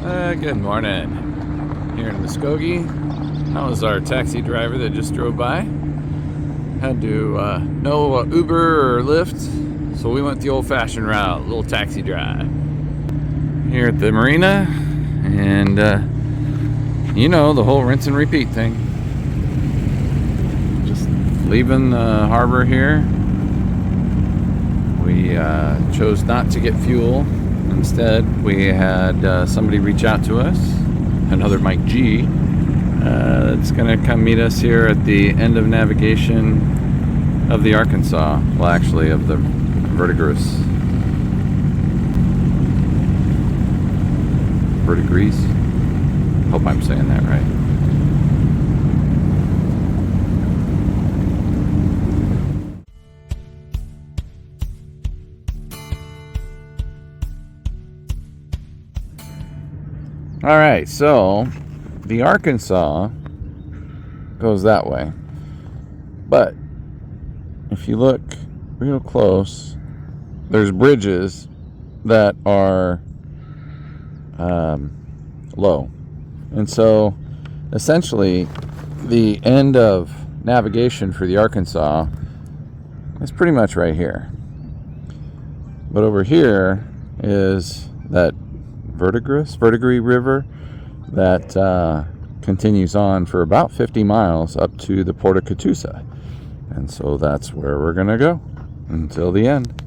Good morning. Here in Muskogee. That was our taxi driver that just drove by. Had to no Uber or Lyft, so we went the old-fashioned route, a little taxi drive. Here at the marina, and you know, the whole rinse and repeat thing. Just leaving the harbor here. We chose not to get fuel. Instead, we had somebody reach out to us, another Mike G, that's going to come meet us here at the end of navigation of the Arkansas. Well, actually, of the Verdigris. Hope I'm saying that right. All right, so the Arkansas goes that way, but if you look real close, there's bridges that are low, and so essentially the end of navigation for the Arkansas is pretty much right here. But over here is that Verdigris River that continues on for about 50 miles up to the port of Tulsa. And so that's where we're going to go until the end.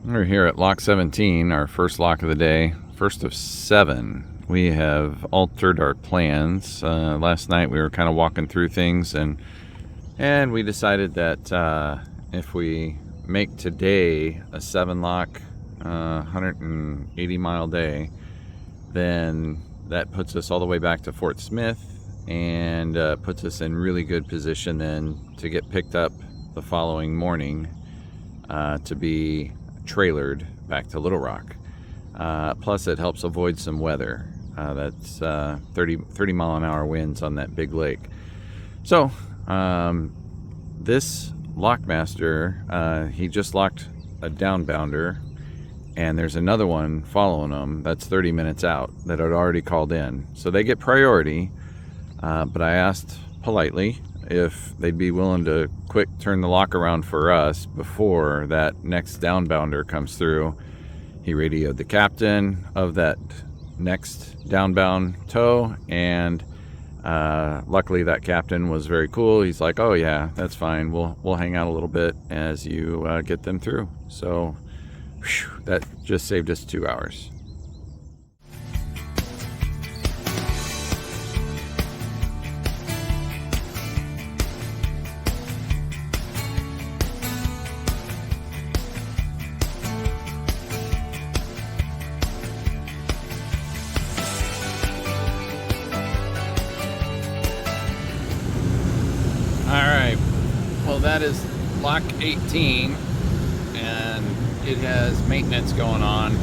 We're here at lock 17, our first lock of the day, first of 7. We have altered our plans. Last night we were kind of walking through things, and we decided that if we make today a 7 lock, 180 mile day, then that puts us all the way back to Fort Smith and puts us in really good position then to get picked up the following morning to be trailered back to Little Rock. Plus it helps avoid some weather. That's 30 mile an hour winds on that big lake. So this lockmaster, he just locked a downbounder, and there's another one following them that's 30 minutes out that had already called in, so they get priority. But I asked politely if they'd be willing to quick turn the lock around for us before that next downbounder comes through. He radioed the captain of that next downbound tow, and luckily that captain was very cool. He's like, oh yeah, that's fine, we'll hang out a little bit as you get them through. So whew, that just saved us 2 hours. Alright, well that is lock 18, and it has maintenance going on,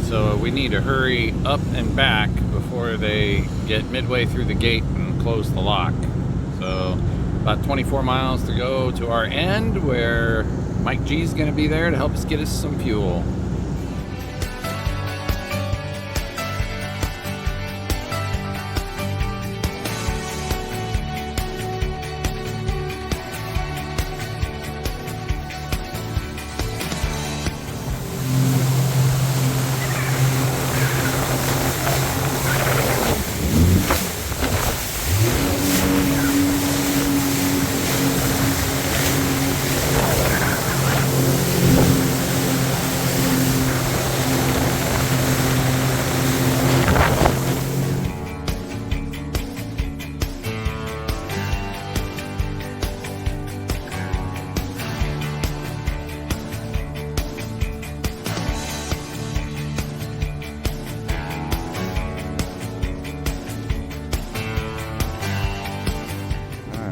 so we need to hurry up and back before they get midway through the gate and close the lock. So about 24 miles to go to our end, where Mike G is going to be there to help us get us some fuel.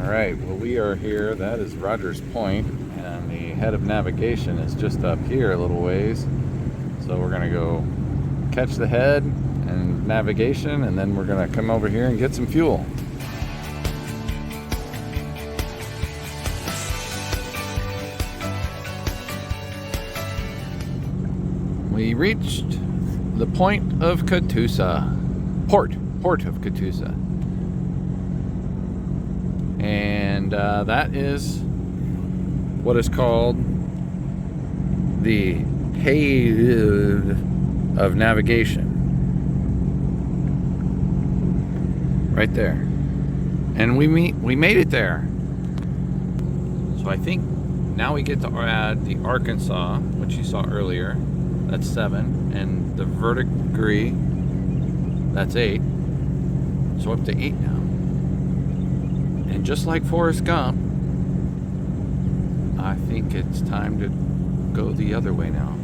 Alright, well we are here. That is Rogers Point, and the head of navigation is just up here a little ways. So we're gonna go catch the head and navigation, and then we're gonna come over here and get some fuel. We reached the point of Catoosa, port of Catoosa, and that is what is called the head of navigation, right there. And we made it there. So I think now we get to add the Arkansas, which you saw earlier. That's 7, and the verdigris, that's 8. So up to 8 now. And just like Forrest Gump, I think it's time to go the other way now.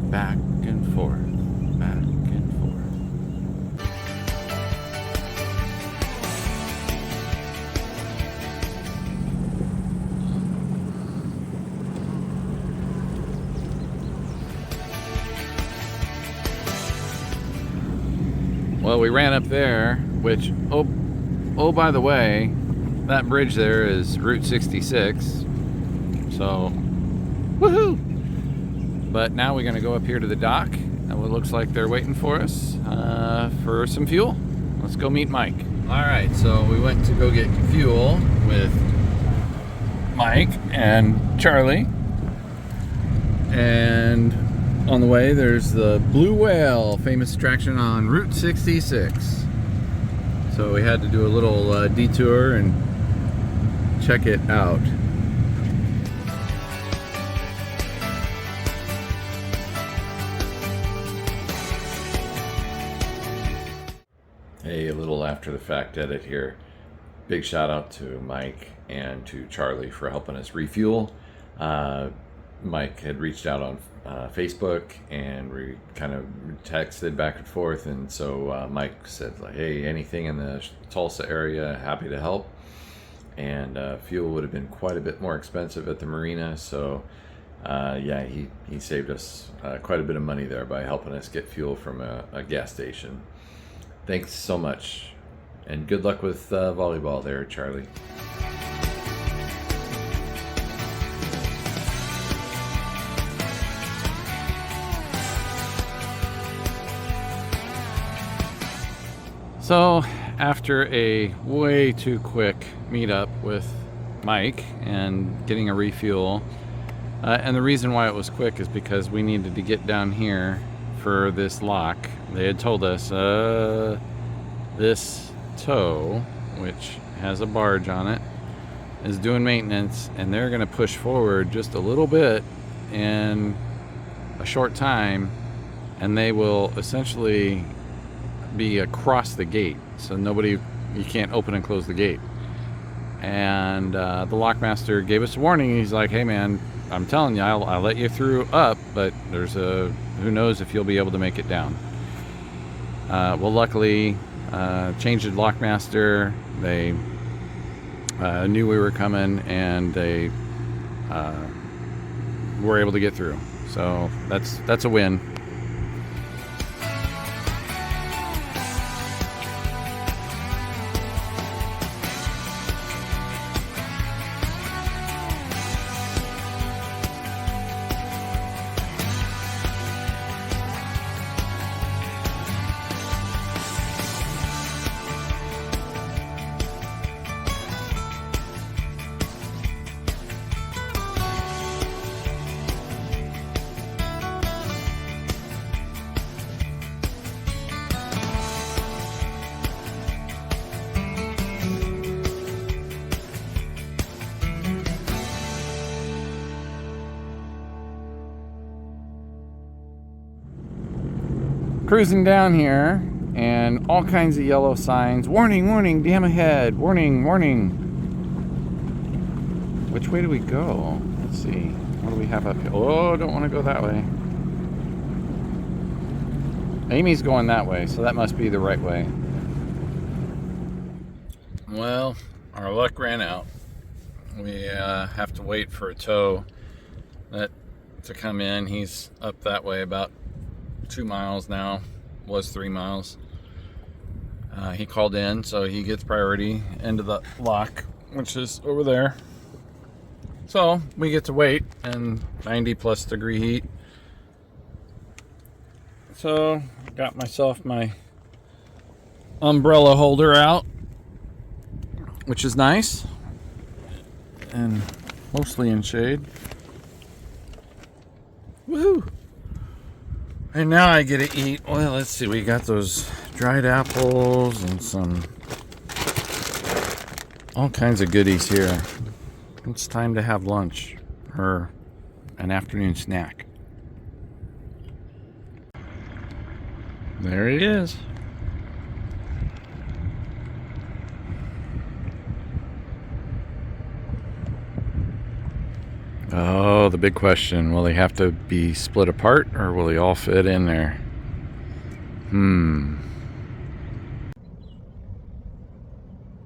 Back and forth, back and forth. Well, we ran up there, which, oh, by the way, that bridge there is Route 66. So, woohoo! But now we're going to go up here to the dock, and it looks like they're waiting for us for some fuel. Let's go meet Mike. All right, so we went to go get fuel with Mike and Charlie. And on the way, there's the Blue Whale, famous attraction on Route 66. So we had to do a little detour and check it out. Hey, a little after the fact edit here. Big shout out to Mike and to Charlie for helping us refuel. Mike had reached out on Facebook, and we kind of texted back and forth, and so Mike said, like, hey, anything in the Tulsa area, happy to help. And fuel would have been quite a bit more expensive at the marina, so yeah, he saved us quite a bit of money there by helping us get fuel from a gas station. Thanks so much, and good luck with volleyball there, Charlie. So after a way too quick meetup with Mike and getting a refuel, and the reason why it was quick is because we needed to get down here for this lock. They had told us this tow, which has a barge on it, is doing maintenance, and they're going to push forward just a little bit in a short time, and they will essentially be across the gate, so you can't open and close the gate. And the lockmaster gave us a warning. He's like, hey man, I'm telling you, I'll let you through up, but who knows if you'll be able to make it down. Well, luckily, changed the lockmaster. They knew we were coming, and they were able to get through. So that's a win. Cruising down here, and all kinds of yellow signs. Warning, warning, dam ahead. Warning, warning. Which way do we go? Let's see. What do we have up here? Oh, don't want to go that way. Amy's going that way, so that must be the right way. Well, our luck ran out. We have to wait for a tow to come in. He's up that way about 2 miles now, was 3 miles. He called in, so he gets priority into the lock, which is over there. So we get to wait in 90+ degree heat. So got myself my umbrella holder out, which is nice and mostly in shade. Woohoo! And now I get to eat. Well, let's see, we got those dried apples and some all kinds of goodies here. It's time to have lunch or an afternoon snack. There he is. Oh, the big question. Will they have to be split apart or will they all fit in there?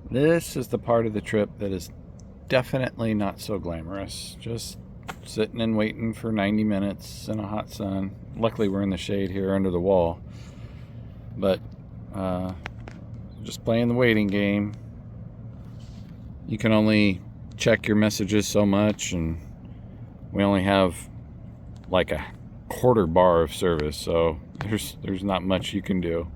This is the part of the trip that is definitely not so glamorous. Just sitting and waiting for 90 minutes in a hot sun. Luckily we're in the shade here under the wall. But just playing the waiting game. You can only check your messages so much, and we only have like a quarter bar of service, so there's not much you can do.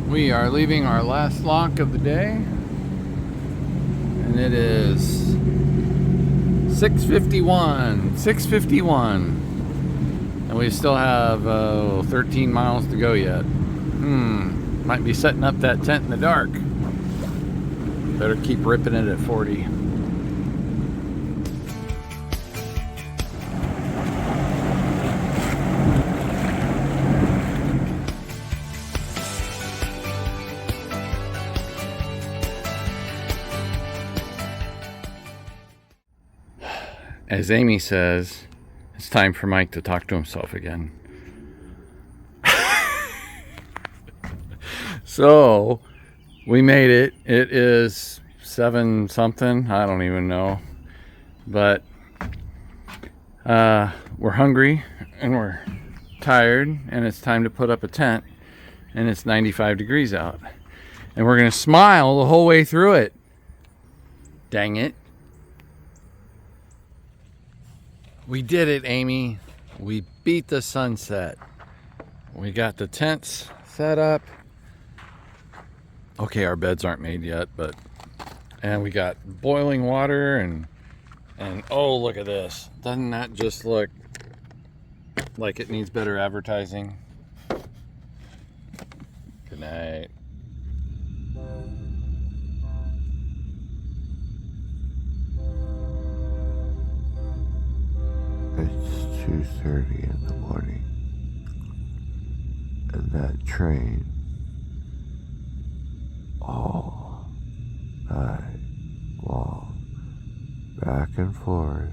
We are leaving our last lock of the day, and it is 6:51, and we still have 13 miles to go yet. Might be setting up that tent in the dark. Better keep ripping it at 40. As Amy says, it's time for Mike to talk to himself again. So, we made it. It is 7 something. I don't even know. But we're hungry and we're tired, and it's time to put up a tent, and it's 95 degrees out. And we're going to smile the whole way through it. Dang it. We did it, Amy. We beat the sunset. We got the tents set up. Okay, our beds aren't made yet, and we got boiling water and oh, look at this. Doesn't that just look like it needs better advertising? Good night. It's 2:30 in the morning, and that train all night long, back and forth,